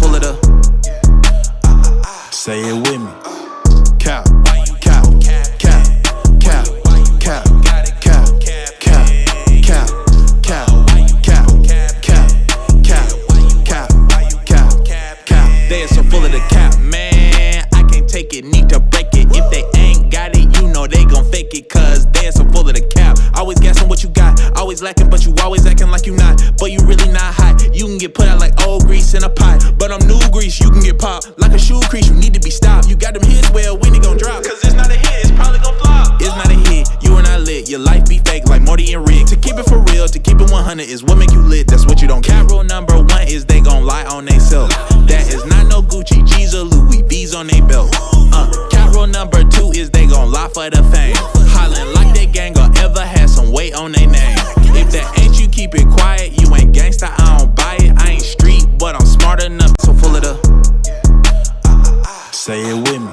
full of the. Say it with me. Cap, cap, cap, cap, cap, cap, cap, cap, cap, cap, cap, cap, cap. They are so full of the cap, man. I can't take it, need to break it. If they ain't got it, you know they gon' fake it. Cause they are so full of the cap. Always guessing what you got, always lacking, but you always acting like you not. But you really not hot. You can get put out like old grease in a pot. But I'm new grease, you can get popped like a shoe crease. You need to be stopped. You got them hits, well, when it gon' drop? Cause it's not a hit, it's probably gon' flop. It's not a hit, you are not lit. Your life be fake like Morty and Rick. To keep it for real, to keep it 100 is what make you lit. That's what you don't get. Rule number 1 is they gon' lie on they self. That is not no Gucci, G's or Louis V's on they belt. Cat rule number 2 is they gon' lie for the fame. Hollin' like they gang or ever had some weight on they name. If that ain't you, keep it quiet. You ain't gangsta, I don't buy it. I ain't street, but I'm smart enough. So full of the. Say it with me.